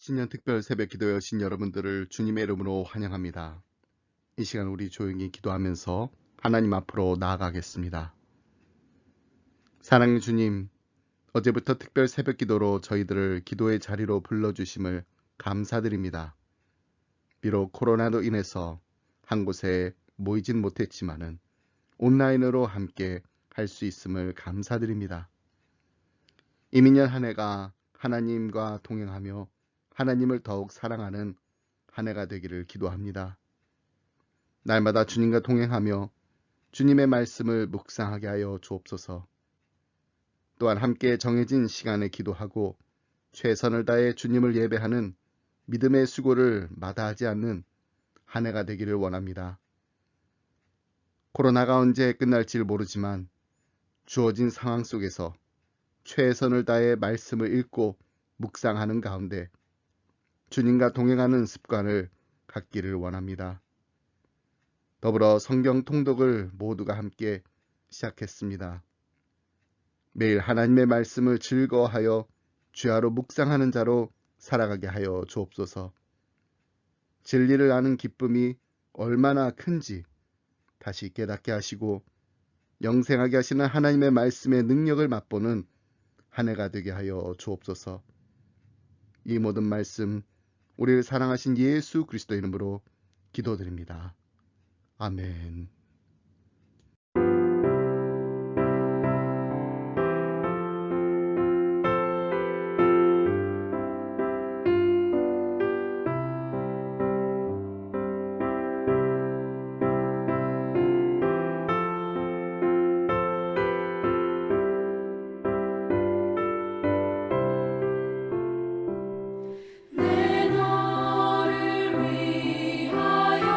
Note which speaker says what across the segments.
Speaker 1: 신년 특별 새벽 기도에 오신 여러분들을 주님의 이름으로 환영합니다. 이 시간 우리 조용히 기도하면서 하나님 앞으로 나아가겠습니다. 사랑하는 주님, 어제부터 특별 새벽 기도로 저희들을 기도의 자리로 불러주심을 감사드립니다. 비록 코로나로 인해서 한 곳에 모이진 못했지만은 온라인으로 함께 할 수 있음을 감사드립니다. 이민년 한 해가 하나님과 동행하며 하나님을 더욱 사랑하는 한 해가 되기를 기도합니다. 날마다 주님과 동행하며 주님의 말씀을 묵상하게 하여 주옵소서. 또한 함께 정해진 시간에 기도하고 최선을 다해 주님을 예배하는 믿음의 수고를 마다하지 않는 한 해가 되기를 원합니다. 코로나가 언제 끝날지 모르지만 주어진 상황 속에서 최선을 다해 말씀을 읽고 묵상하는 가운데 주님과 동행하는 습관을 갖기를 원합니다. 더불어 성경 통독을 모두가 함께 시작했습니다. 매일 하나님의 말씀을 즐거워하여 주야로 묵상하는 자로 살아가게 하여 주옵소서. 진리를 아는 기쁨이 얼마나 큰지 다시 깨닫게 하시고 영생하게 하시는 하나님의 말씀의 능력을 맛보는 한 해가 되게 하여 주옵소서. 이 모든 말씀 우리를 사랑하신 예수 그리스도 이름으로 기도드립니다. 아멘.
Speaker 2: 내 너를 위하여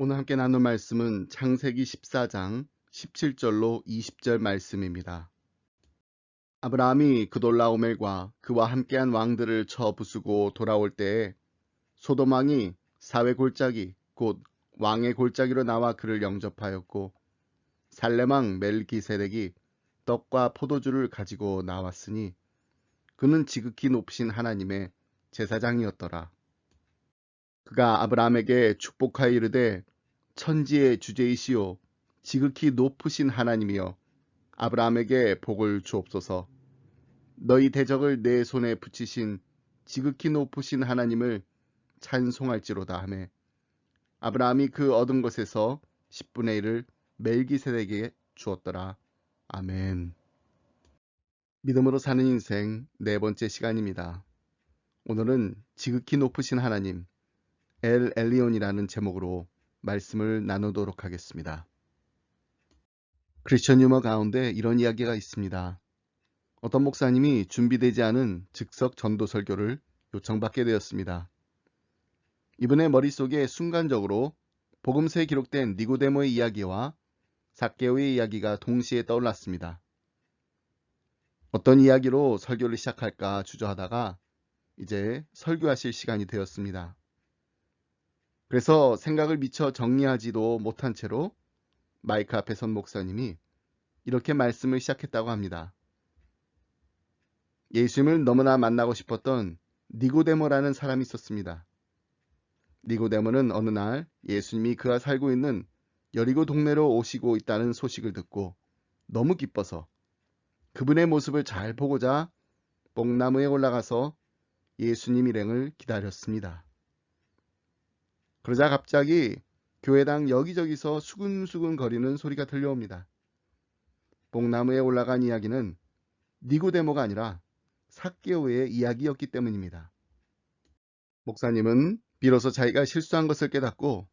Speaker 1: 오늘 함께 나눌 말씀은 창세기 14장 17절로 20절 말씀입니다. 아브라함이 그돌라오멜과 그와 함께한 왕들을 쳐 부수고 돌아올 때에 소돔 왕이 사회 골짜기 곧 왕의 골짜기로 나와 그를 영접하였고 살렘 왕 멜기세덱이 떡과 포도주를 가지고 나왔으니 그는 지극히 높으신 하나님의 제사장이었더라. 그가 아브라함에게 축복하여 이르되 천지의 주제이시오 지극히 높으신 하나님이여 아브라함에게 복을 주옵소서. 너희 대적을 내 손에 붙이신 지극히 높으신 하나님을 찬송할지로다 하매 아브라함이 그 얻은 것에서 10분의 1을 멜기세덱에게 주었더라. 아멘. 믿음으로 사는 인생 네 번째 시간입니다. 오늘은 지극히 높으신 하나님 엘 엘리온이라는 제목으로 말씀을 나누도록 하겠습니다. 크리스천 유머 가운데 이런 이야기가 있습니다. 어떤 목사님이 준비되지 않은 즉석 전도 설교를 요청받게 되었습니다. 이분의 머릿속에 순간적으로 복음서에 기록된 니고데모의 이야기와 삭개오의 이야기가 동시에 떠올랐습니다. 어떤 이야기로 설교를 시작할까 주저하다가 이제 설교하실 시간이 되었습니다. 그래서 생각을 미처 정리하지도 못한 채로 마이크 앞에 선 목사님이 이렇게 말씀을 시작했다고 합니다. 예수님을 너무나 만나고 싶었던 니고데모라는 사람이 있었습니다. 니고데모는 어느 날 예수님이 그가 살고 있는 여리고 동네로 오시고 있다는 소식을 듣고 너무 기뻐서 그분의 모습을 잘 보고자 뽕나무에 올라가서 예수님 일행을 기다렸습니다. 그러자 갑자기 교회당 여기저기서 수근수근 거리는 소리가 들려옵니다. 뽕나무에 올라간 이야기는 니고데모가 아니라 삭개오의 이야기였기 때문입니다. 목사님은 비로소 자기가 실수한 것을 깨닫고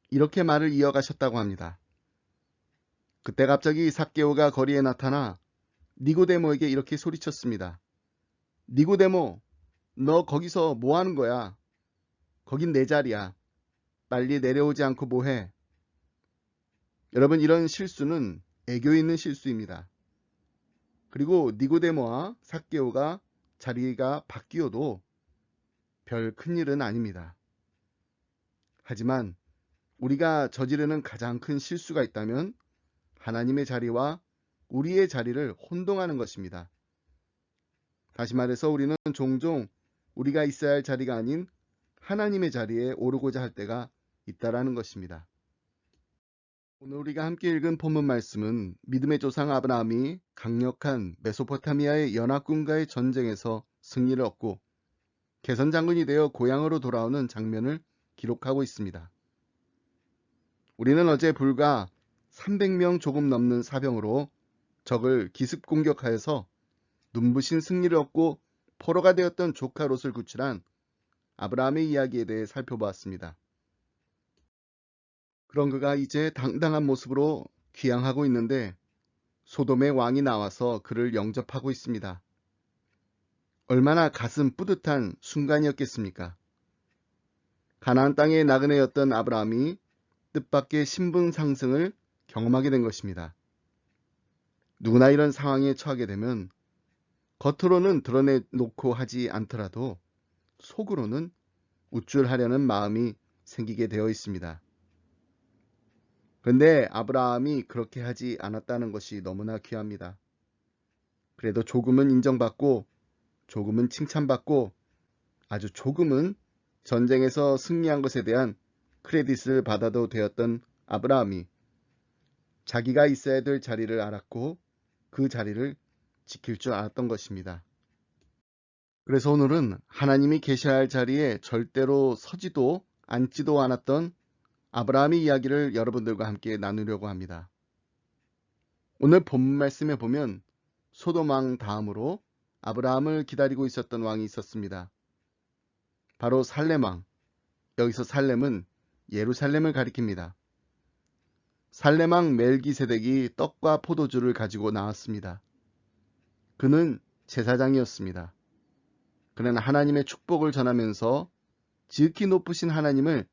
Speaker 1: 이렇게 말을 이어가셨다고 합니다. 그때 갑자기 삭개오가 거리에 나타나 니고데모에게 이렇게 소리쳤습니다. 니고데모, 너 거기서 뭐 하는 거야? 거긴 내 자리야. 빨리 내려오지 않고 뭐해? 여러분, 이런 실수는 애교 있는 실수입니다. 그리고 니고데모와 삭개오가 자리가 바뀌어도 별 큰일은 아닙니다. 하지만 우리가 저지르는 가장 큰 실수가 있다면 하나님의 자리와 우리의 자리를 혼동하는 것입니다. 다시 말해서 우리는 종종 우리가 있어야 할 자리가 아닌 하나님의 자리에 오르고자 할 때가 있다라는 것입니다. 오늘 우리가 함께 읽은 본문 말씀은 믿음의 조상 아브라함이 강력한 메소포타미아의 연합군과의 전쟁에서 승리를 얻고 개선장군이 되어 고향으로 돌아오는 장면을 기록하고 있습니다. 우리는 어제 불과 300명 조금 넘는 사병으로 적을 기습 공격하여서 눈부신 승리를 얻고 포로가 되었던 조카 롯을 구출한 아브라함의 이야기에 대해 살펴보았습니다. 그런 그가 이제 당당한 모습으로 귀향하고 있는데 소돔의 왕이 나와서 그를 영접하고 있습니다. 얼마나 가슴 뿌듯한 순간이었겠습니까? 가나안 땅의 나그네였던 아브라함이 뜻밖의 신분 상승을 경험하게 된 것입니다. 누구나 이런 상황에 처하게 되면 겉으로는 드러내놓고 하지 않더라도 속으로는 우쭐하려는 마음이 생기게 되어 있습니다. 그런데 아브라함이 그렇게 하지 않았다는 것이 너무나 귀합니다. 그래도 조금은 인정받고 조금은 칭찬받고 아주 조금은 전쟁에서 승리한 것에 대한 크레딧을 받아도 되었던 아브라함이 자기가 있어야 될 자리를 알았고 그 자리를 지킬 줄 알았던 것입니다. 그래서 오늘은 하나님이 계셔야 할 자리에 절대로 서지도 앉지도 않았던 아브라함의 이야기를 여러분들과 함께 나누려고 합니다. 오늘 본문 말씀에 보면 소돔 왕 다음으로 아브라함을 기다리고 있었던 왕이 있었습니다. 바로 살렘 왕. 여기서 살렘은 예루살렘을 가리킵니다. 살렘 왕 멜기세덱이 떡과 포도주를 가지고 나왔습니다. 그는 제사장이었습니다. 그는 하나님의 축복을 전하면서 지극히 높으신 하나님을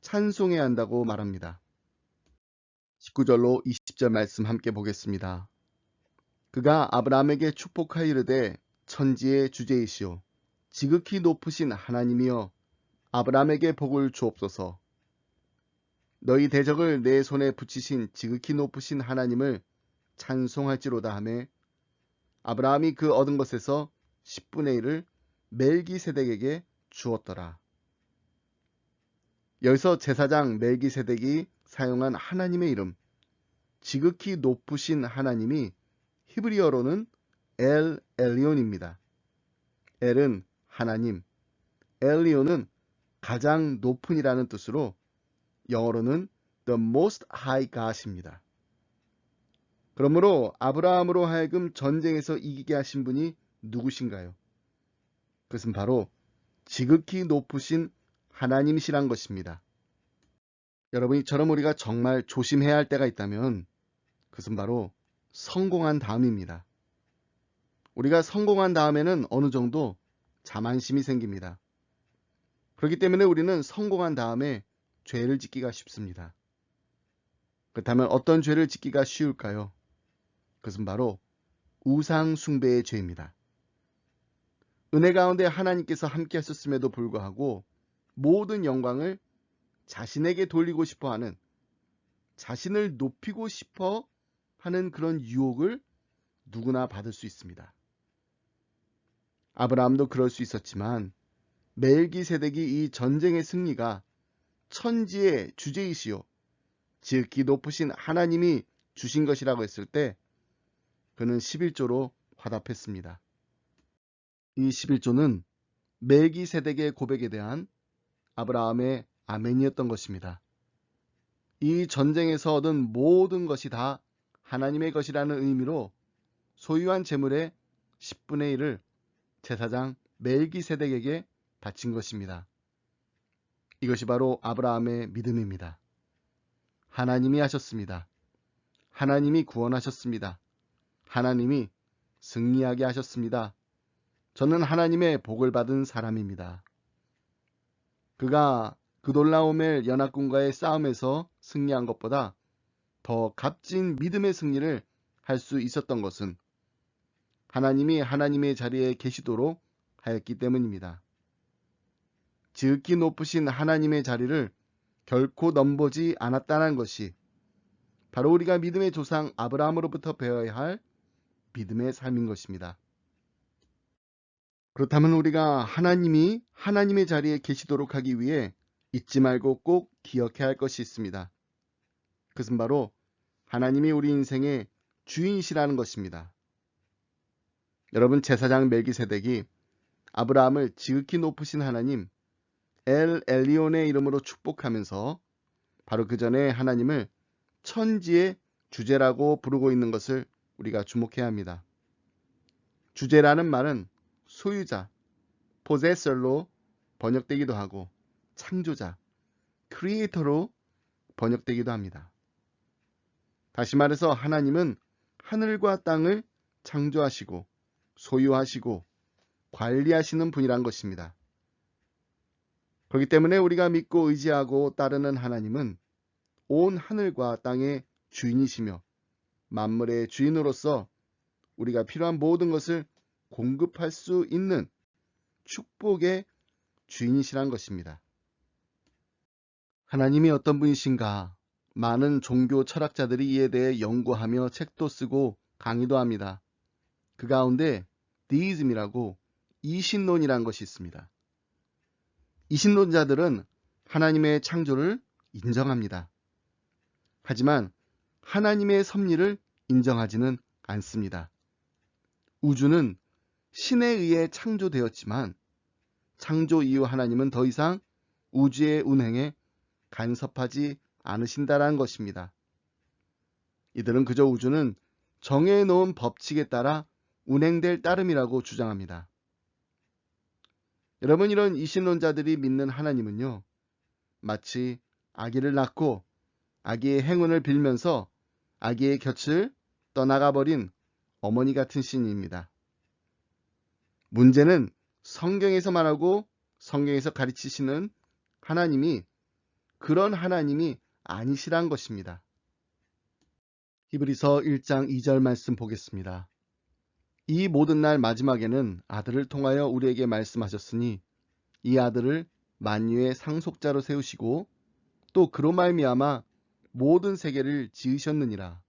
Speaker 1: 찬송해야 한다고 말합니다. 19절로 20절 말씀 함께 보겠습니다. 그가 아브라함에게 축복하여 이르되 천지의 주제이시오 지극히 높으신 하나님이여 아브라함에게 복을 주옵소서. 너희 대적을 내 손에 붙이신 지극히 높으신 하나님을 찬송할지로다 하매 아브라함이 그 얻은 것에서 10분의 1을 멜기세덱에게 주었더라. 여기서 제사장 멜기세덱이 사용한 하나님의 이름, 지극히 높으신 하나님이 히브리어로는 엘 엘리온입니다. 엘은 하나님, 엘리온은 가장 높은이라는 뜻으로 영어로는 the most high God입니다. 그러므로 아브라함으로 하여금 전쟁에서 이기게 하신 분이 누구신가요? 그것은 바로 지극히 높으신 하나님이시란 것입니다. 여러분, 이처럼 우리가 정말 조심해야 할 때가 있다면 그것은 바로 성공한 다음입니다. 우리가 성공한 다음에는 어느 정도 자만심이 생깁니다. 그렇기 때문에 우리는 성공한 다음에 죄를 짓기가 쉽습니다. 그렇다면 어떤 죄를 짓기가 쉬울까요? 그것은 바로 우상 숭배의 죄입니다. 은혜 가운데 하나님께서 함께 하셨음에도 불구하고 모든 영광을 자신에게 돌리고 싶어하는, 자신을 높이고 싶어 하는 그런 유혹을 누구나 받을 수 있습니다. 아브라함도 그럴 수 있었지만 멜기세덱이 이 전쟁의 승리가 천지의 주제이시요 지극히 높으신 하나님이 주신 것이라고 했을 때 그는 11조로 화답했습니다. 이 11조는 멜기세덱의 고백에 대한 아브라함의 아멘이었던 것입니다. 이 전쟁에서 얻은 모든 것이 다 하나님의 것이라는 의미로 소유한 재물의 10분의 1을 제사장 멜기세덱에게 바친 것입니다. 이것이 바로 아브라함의 믿음입니다. 하나님이 하셨습니다. 하나님이 구원하셨습니다. 하나님이 승리하게 하셨습니다. 저는 하나님의 복을 받은 사람입니다. 그가 그돌라오멜 연합군과의 싸움에서 승리한 것보다 더 값진 믿음의 승리를 할 수 있었던 것은 하나님이 하나님의 자리에 계시도록 하였기 때문입니다. 지극히 높으신 하나님의 자리를 결코 넘보지 않았다는 것이 바로 우리가 믿음의 조상 아브라함으로부터 배워야 할 믿음의 삶인 것입니다. 그렇다면 우리가 하나님이 하나님의 자리에 계시도록 하기 위해 잊지 말고 꼭 기억해야 할 것이 있습니다. 그것은 바로 하나님이 우리 인생의 주인이시라는 것입니다. 여러분, 제사장 멜기세덱이 아브라함을 지극히 높으신 하나님 엘 엘리온의 이름으로 축복하면서 바로 그 전에 하나님을 천지의 주제라고 부르고 있는 것을 우리가 주목해야 합니다. 주제라는 말은 소유자, possessor로 번역되기도 하고 창조자, creator로 번역되기도 합니다. 다시 말해서 하나님은 하늘과 땅을 창조하시고 소유하시고 관리하시는 분이란 것입니다. 그렇기 때문에 우리가 믿고 의지하고 따르는 하나님은 온 하늘과 땅의 주인이시며 만물의 주인으로서 우리가 필요한 모든 것을 공급할 수 있는 축복의 주인이시란 것입니다. 하나님이 어떤 분이신가? 많은 종교 철학자들이 이에 대해 연구하며 책도 쓰고 강의도 합니다. 그 가운데 데이즘이라고 이신론이라는 것이 있습니다. 이신론자들은 하나님의 창조를 인정합니다. 하지만 하나님의 섭리를 인정하지는 않습니다. 우주는 신에 의해 창조되었지만 창조 이후 하나님은 더 이상 우주의 운행에 간섭하지 않으신다라는 것입니다. 이들은 그저 우주는 정해놓은 법칙에 따라 운행될 따름이라고 주장합니다. 여러분, 이런 이신론자들이 믿는 하나님은요, 마치 아기를 낳고 아기의 행운을 빌면서 아기의 곁을 떠나가버린 어머니 같은 신입니다. 문제는 성경에서 말하고 성경에서 가르치시는 하나님이 그런 하나님이 아니시란 것입니다. 히브리서 1장 2절 말씀 보겠습니다. 이 모든 날 마지막에는 아들을 통하여 우리에게 말씀하셨으니 이 아들을 만유의 상속자로 세우시고 또 그로 말미암아 모든 세계를 지으셨느니라.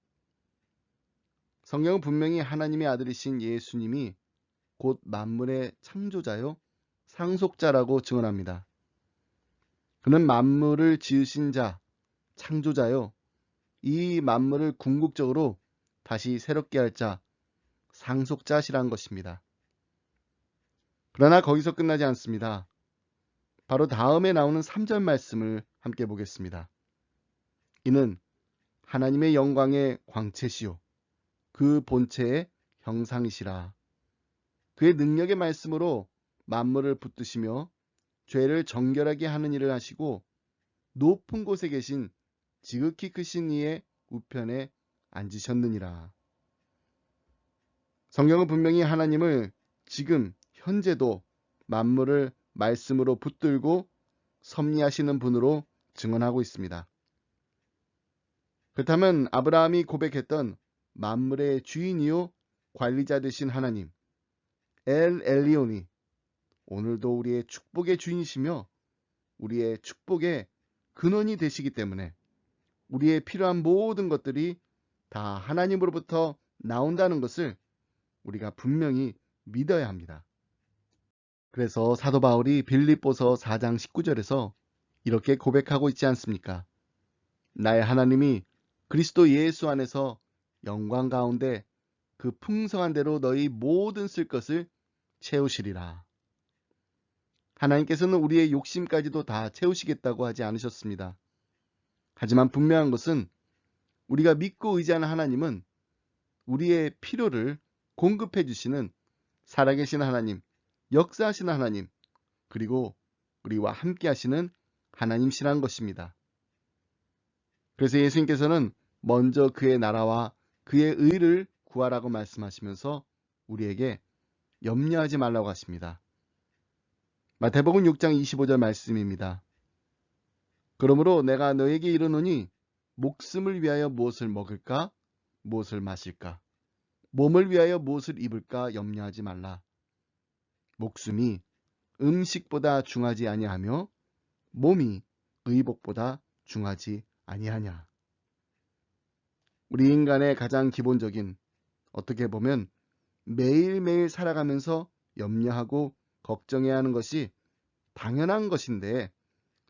Speaker 1: 성경은 분명히 하나님의 아들이신 예수님이 곧 만물의 창조자요 상속자라고 증언합니다. 그는 만물을 지으신 자, 창조자요 이 만물을 궁극적으로 다시 새롭게 할 자, 상속자시란 것입니다. 그러나 거기서 끝나지 않습니다. 바로 다음에 나오는 3절 말씀을 함께 보겠습니다. 이는 하나님의 영광의 광채시요 그 본체의 형상이시라. 그의 능력의 말씀으로 만물을 붙드시며 죄를 정결하게 하는 일을 하시고 높은 곳에 계신 지극히 크신 이의 우편에 앉으셨느니라. 성경은 분명히 하나님을 지금 현재도 만물을 말씀으로 붙들고 섭리하시는 분으로 증언하고 있습니다. 그렇다면 아브라함이 고백했던 만물의 주인이요 관리자 되신 하나님 엘 엘리온이 오늘도 우리의 축복의 주인이시며 우리의 축복의 근원이 되시기 때문에 우리의 필요한 모든 것들이 다 하나님으로부터 나온다는 것을 우리가 분명히 믿어야 합니다. 그래서 사도 바울이 빌립보서 4장 19절에서 이렇게 고백하고 있지 않습니까? 나의 하나님이 그리스도 예수 안에서 영광 가운데 그 풍성한 대로 너희 모든 쓸 것을 채우시리라. 하나님께서는 우리의 욕심까지도 다 채우시겠다고 하지 않으셨습니다. 하지만 분명한 것은 우리가 믿고 의지하는 하나님은 우리의 필요를 공급해 주시는 살아계신 하나님, 역사하시는 하나님, 그리고 우리와 함께 하시는 하나님이시라는 것입니다. 그래서 예수님께서는 먼저 그의 나라와 그의 의를 구하라고 말씀하시면서 우리에게 염려하지 말라고 하십니다. 마태복음 6장 25절 말씀입니다. 그러므로 내가 너에게 이르노니 목숨을 위하여 무엇을 먹을까? 무엇을 마실까? 몸을 위하여 무엇을 입을까? 염려하지 말라. 목숨이 음식보다 중하지 아니하며 몸이 의복보다 중하지 아니하냐. 우리 인간의 가장 기본적인 어떻게 보면 매일매일 살아가면서 염려하고 걱정해야 하는 것이 당연한 것인데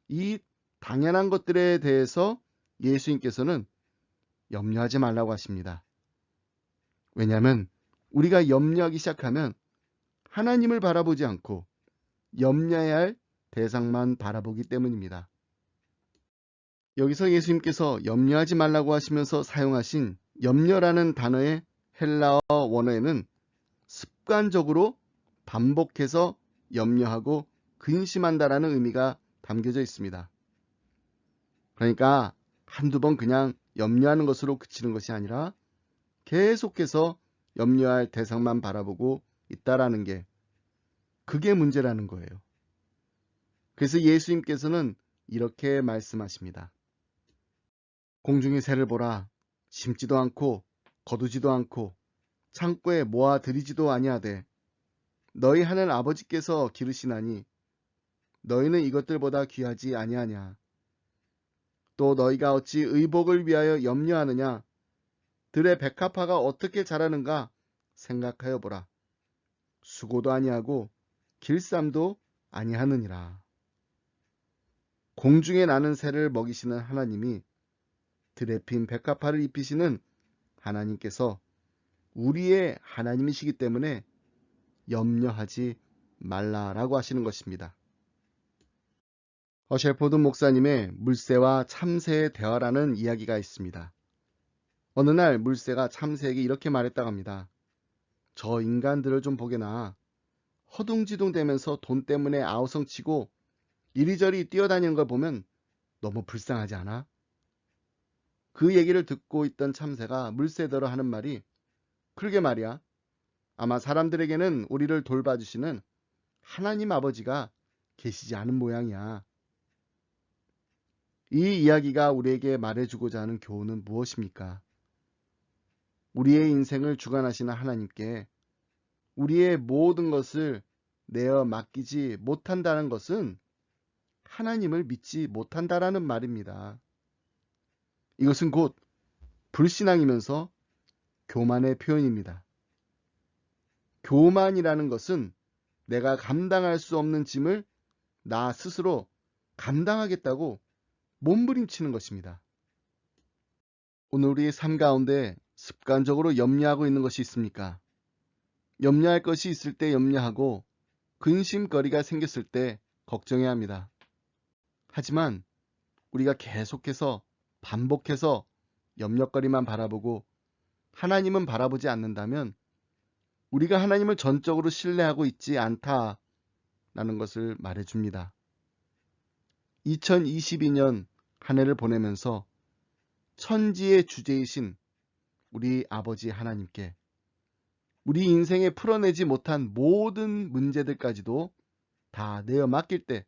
Speaker 1: 이 당연한 것들에 대해서 예수님께서는 염려하지 말라고 하십니다. 왜냐하면 우리가 염려하기 시작하면 하나님을 바라보지 않고 염려해야 할 대상만 바라보기 때문입니다. 여기서 예수님께서 염려하지 말라고 하시면서 사용하신 염려라는 단어의 헬라어 원어에는 습관적으로 반복해서 염려하고 근심한다라는 의미가 담겨져 있습니다. 그러니까 한두 번 그냥 염려하는 것으로 그치는 것이 아니라 계속해서 염려할 대상만 바라보고 있다라는 게 그게 문제라는 거예요. 그래서 예수님께서는 이렇게 말씀하십니다. 공중의 새를 보라. 심지도 않고 거두지도 않고 창고에 모아 들이지도 아니하되 너희 하늘 아버지께서 기르시나니 너희는 이것들보다 귀하지 아니하냐. 또 너희가 어찌 의복을 위하여 염려하느냐. 들의 백합화가 어떻게 자라는가 생각하여 보라. 수고도 아니하고 길쌈도 아니하느니라. 공중에 나는 새를 먹이시는 하나님이 들에 핀 백합화를 입히시는 하나님께서 우리의 하나님이시기 때문에 염려하지 말라라고 하시는 것입니다. 허쉘포드 목사님의 물새와 참새의 대화라는 이야기가 있습니다. 어느 날 물새가 참새에게 이렇게 말했다고 합니다. 저 인간들을 좀 보게나. 허둥지둥대면서 돈 때문에 아우성치고 이리저리 뛰어다니는 걸 보면 너무 불쌍하지 않아? 그 얘기를 듣고 있던 참새가 물새더러 하는 말이 그러게 말이야. 아마 사람들에게는 우리를 돌봐주시는 하나님 아버지가 계시지 않은 모양이야. 이 이야기가 우리에게 말해주고자 하는 교훈은 무엇입니까? 우리의 인생을 주관하시는 하나님께 우리의 모든 것을 내어 맡기지 못한다는 것은 하나님을 믿지 못한다라는 말입니다. 이것은 곧 불신앙이면서 교만의 표현입니다. 교만이라는 것은 내가 감당할 수 없는 짐을 나 스스로 감당하겠다고 몸부림치는 것입니다. 오늘 우리의 삶 가운데 습관적으로 염려하고 있는 것이 있습니까? 염려할 것이 있을 때 염려하고 근심거리가 생겼을 때 걱정해야 합니다. 하지만 우리가 계속해서 반복해서 염려거리만 바라보고 하나님은 바라보지 않는다면 우리가 하나님을 전적으로 신뢰하고 있지 않다라는 것을 말해줍니다. 2022년 한 해를 보내면서 천지의 주제이신 우리 아버지 하나님께 우리 인생에 풀어내지 못한 모든 문제들까지도 다 내어 맡길 때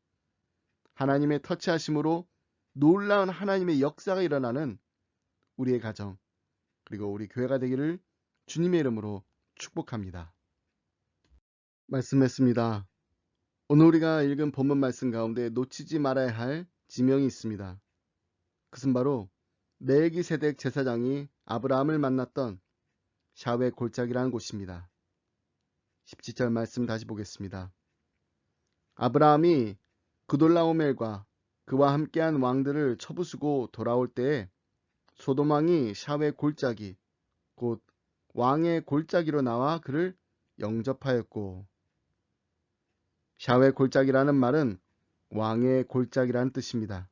Speaker 1: 하나님의 터치하심으로 놀라운 하나님의 역사가 일어나는 우리의 가정 그리고 우리 교회가 되기를 주님의 이름으로 축복합니다. 말씀했습니다. 오늘 우리가 읽은 본문 말씀 가운데 놓치지 말아야 할 지명이 있습니다. 그것은 바로 멜기세덱 제사장이 아브라함을 만났던 샤웨 골짜기라는 곳입니다. 17절 말씀 다시 보겠습니다. 아브라함이 그돌라오멜과 그와 함께한 왕들을 쳐부수고 돌아올 때에 소돔 왕이 샤웨 골짜기 곧 왕의 골짜기로 나와 그를 영접하였고, 샤웨 골짜기라는 말은 왕의 골짜기라는 뜻입니다.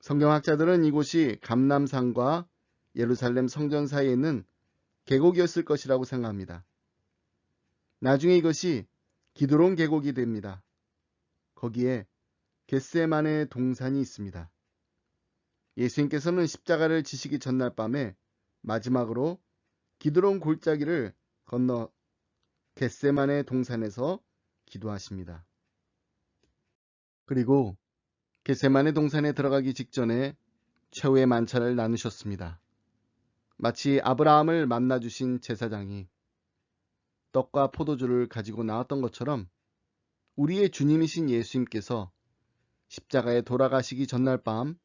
Speaker 1: 성경학자들은 이곳이 감람산과 예루살렘 성전 사이에 있는 계곡이었을 것이라고 생각합니다. 나중에 이것이 기드론 계곡이 됩니다. 거기에 겟세마네 동산이 있습니다. 예수님께서는 십자가를 지시기 전날 밤에 마지막으로 기드론 골짜기를 건너 겟세마네 동산에서 기도하십니다. 그리고 겟세마네 동산에 들어가기 직전에 최후의 만찬을 나누셨습니다. 마치 아브라함을 만나주신 제사장이 떡과 포도주를 가지고 나왔던 것처럼 우리의 주님이신 예수님께서 십자가에 돌아가시기 전날 밤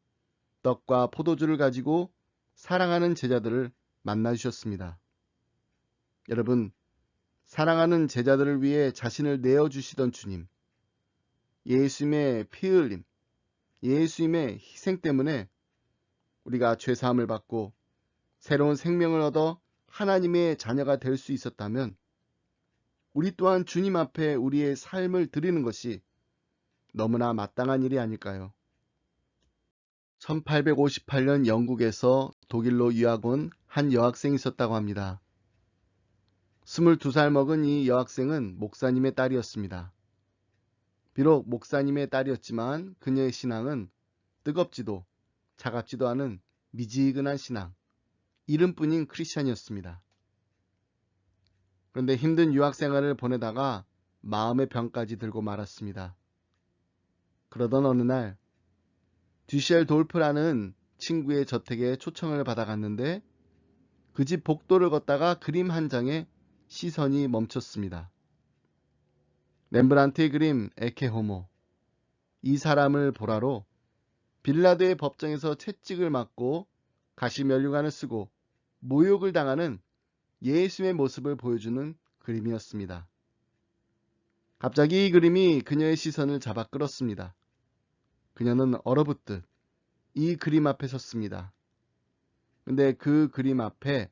Speaker 1: 떡과 포도주를 가지고 사랑하는 제자들을 만나주셨습니다. 여러분, 사랑하는 제자들을 위해 자신을 내어주시던 주님, 예수님의 피 흘림, 예수님의 희생 때문에 우리가 죄사함을 받고 새로운 생명을 얻어 하나님의 자녀가 될 수 있었다면 우리 또한 주님 앞에 우리의 삶을 드리는 것이 너무나 마땅한 일이 아닐까요? 1858년 영국에서 독일로 유학 온 한 여학생이 있었다고 합니다. 22살 먹은 이 여학생은 목사님의 딸이었습니다. 비록 목사님의 딸이었지만 그녀의 신앙은 뜨겁지도 차갑지도 않은 미지근한 신앙, 이름뿐인 크리스찬이었습니다. 그런데 힘든 유학 생활을 보내다가 마음의 병까지 들고 말았습니다. 그러던 어느 날 듀셀 돌프라는 친구의 저택에 초청을 받아갔는데 그 집 복도를 걷다가 그림 한 장에 시선이 멈췄습니다. 렘브란트의 그림 에케 호모, 이 사람을 보라로 빌라도의 법정에서 채찍을 맞고 가시면류관을 쓰고 모욕을 당하는 예수의 모습을 보여주는 그림이었습니다. 갑자기 이 그림이 그녀의 시선을 잡아 끌었습니다. 그녀는 얼어붙듯 이 그림 앞에 섰습니다. 근데 그 그림 앞에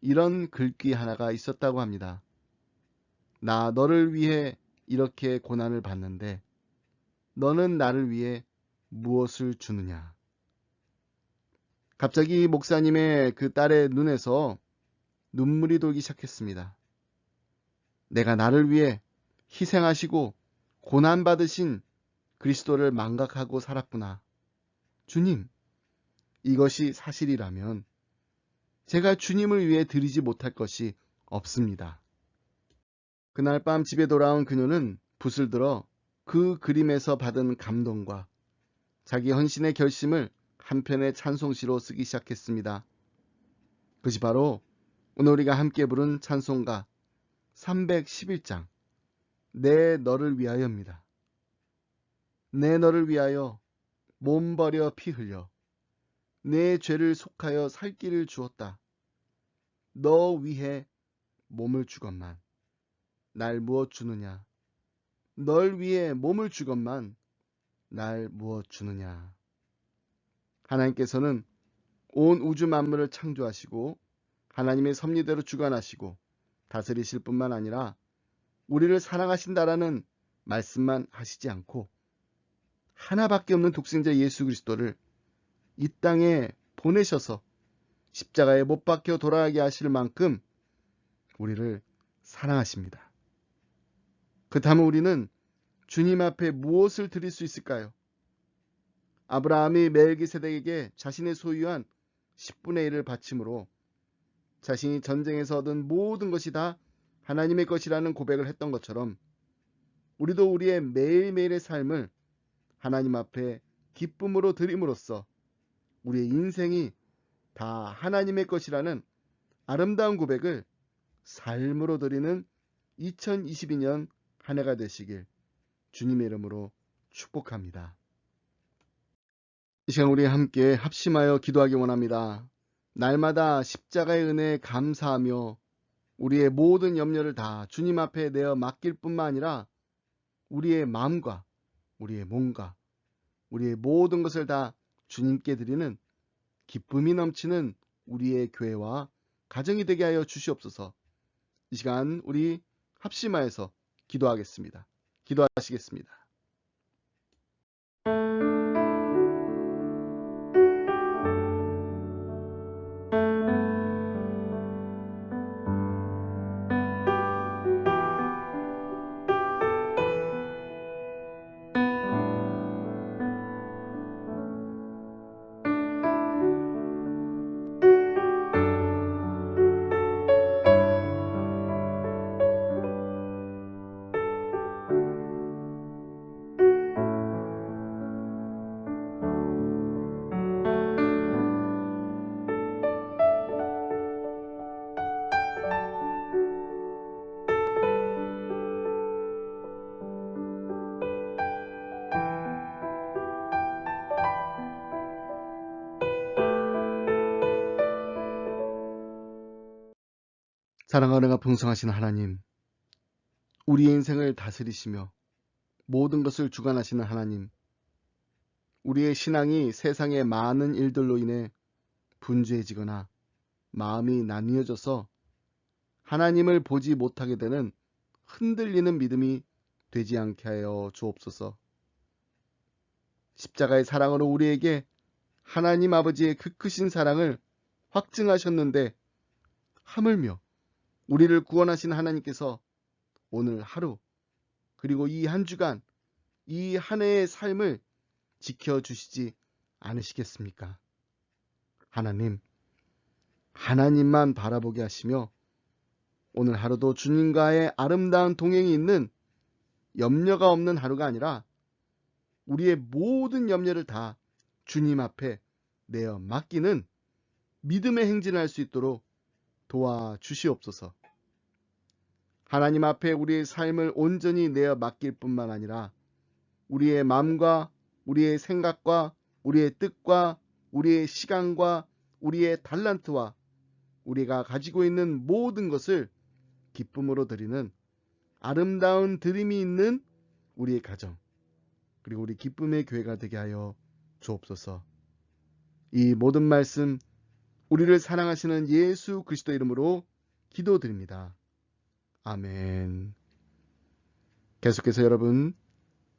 Speaker 1: 이런 글귀 하나가 있었다고 합니다. 나 너를 위해 이렇게 고난을 받는데 너는 나를 위해 무엇을 주느냐. 갑자기 목사님의 그 딸의 눈에서 눈물이 돌기 시작했습니다. 내가 나를 위해 희생하시고 고난받으신 그리스도를 망각하고 살았구나. 주님, 이것이 사실이라면 제가 주님을 위해 드리지 못할 것이 없습니다. 그날 밤 집에 돌아온 그녀는 붓을 들어 그 그림에서 받은 감동과 자기 헌신의 결심을 한 편의 찬송시로 쓰기 시작했습니다. 그것이 바로 오늘 우리가 함께 부른 찬송가 311장 내 너를 위하여입니다. 내 너를 위하여 몸 버려 피 흘려 내 죄를 속하여 살 길을 주었다. 너 위해 몸을 주건만 날 무엇 주느냐. 널 위해 몸을 주건만 날 무엇 주느냐. 하나님께서는 온 우주 만물을 창조하시고 하나님의 섭리대로 주관하시고 다스리실 뿐만 아니라 우리를 사랑하신다라는 말씀만 하시지 않고 하나밖에 없는 독생자 예수 그리스도를 이 땅에 보내셔서 십자가에 못 박혀 돌아가게 하실 만큼 우리를 사랑하십니다. 그렇다면 우리는 주님 앞에 무엇을 드릴 수 있을까요? 아브라함이 멜기세덱에게 자신의 소유한 10분의 1을 바침으로 자신이 전쟁에서 얻은 모든 것이 다 하나님의 것이라는 고백을 했던 것처럼 우리도 우리의 매일매일의 삶을 하나님 앞에 기쁨으로 드림으로써 우리의 인생이 다 하나님의 것이라는 아름다운 고백을 삶으로 드리는 2022년 한 해가 되시길 주님의 이름으로 축복합니다. 이 시간 우리 함께 합심하여 기도하기 원합니다. 날마다 십자가의 은혜에 감사하며 우리의 모든 염려를 다 주님 앞에 내어 맡길 뿐만 아니라 우리의 마음과 우리의 몸과 우리의 모든 것을 다 주님께 드리는 기쁨이 넘치는 우리의 교회와 가정이 되게 하여 주시옵소서. 이 시간 우리 합심하여서 기도하겠습니다. 기도하시겠습니다. 사랑과 은혜가 풍성하신 하나님, 우리의 인생을 다스리시며 모든 것을 주관하시는 하나님, 우리의 신앙이 세상의 많은 일들로 인해 분주해지거나 마음이 나뉘어져서 하나님을 보지 못하게 되는 흔들리는 믿음이 되지 않게 하여 주옵소서. 십자가의 사랑으로 우리에게 하나님 아버지의 그 크신 사랑을 확증하셨는데 하물며 우리를 구원하신 하나님께서 오늘 하루 그리고 이 한 주간 이 한 해의 삶을 지켜주시지 않으시겠습니까? 하나님, 하나님만 바라보게 하시며 오늘 하루도 주님과의 아름다운 동행이 있는 염려가 없는 하루가 아니라 우리의 모든 염려를 다 주님 앞에 내어 맡기는 믿음의 행진을 할 수 있도록 도와주시옵소서. 하나님 앞에 우리의 삶을 온전히 내어 맡길 뿐만 아니라 우리의 마음과 우리의 생각과 우리의 뜻과 우리의 시간과 우리의 달란트와 우리가 가지고 있는 모든 것을 기쁨으로 드리는 아름다운 드림이 있는 우리의 가정 그리고 우리 기쁨의 교회가 되게 하여 주옵소서. 이 모든 말씀 우리를 사랑하시는 예수 그리스도 이름으로 기도드립니다. 아멘. 계속해서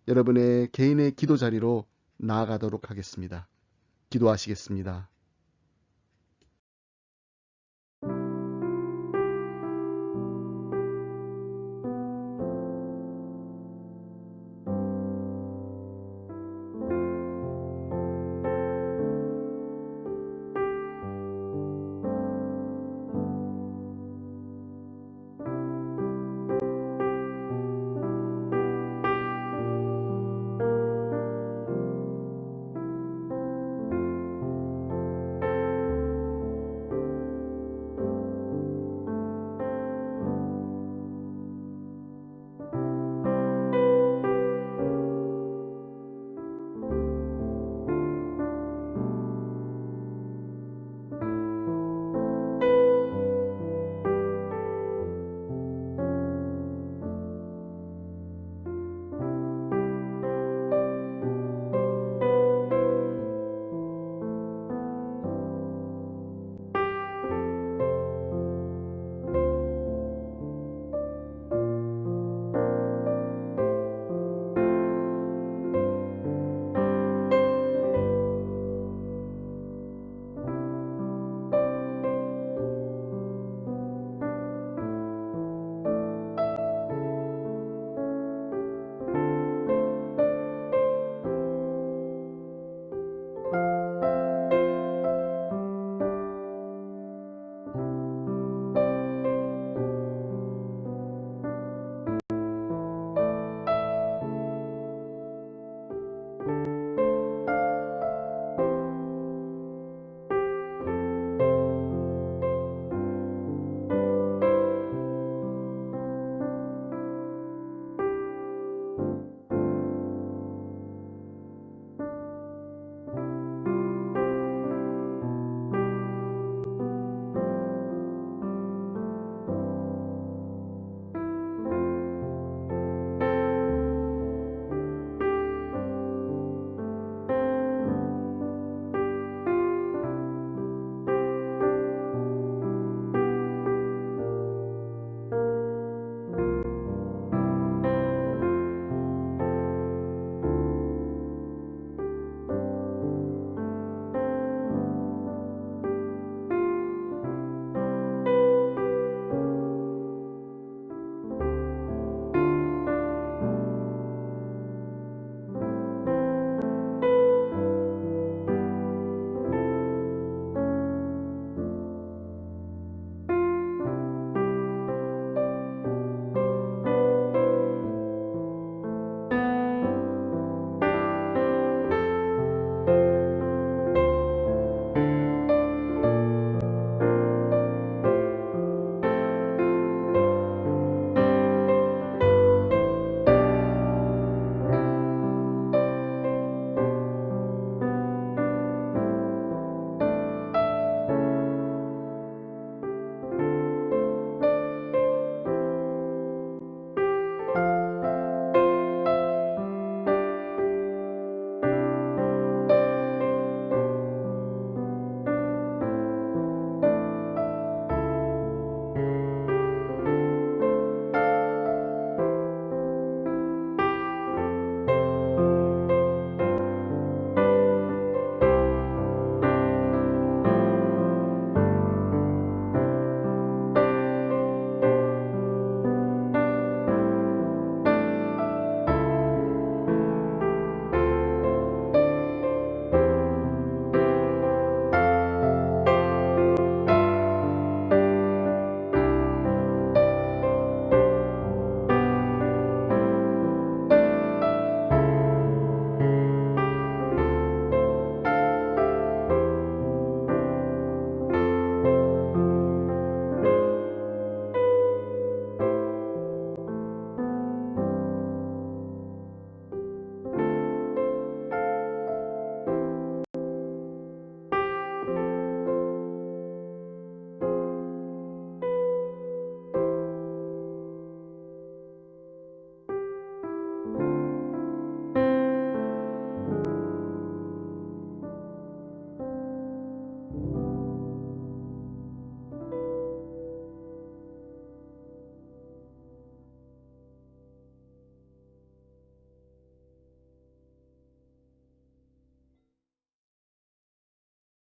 Speaker 1: 여러분의 개인의 기도 자리로 나아가도록 하겠습니다. 기도하시겠습니다.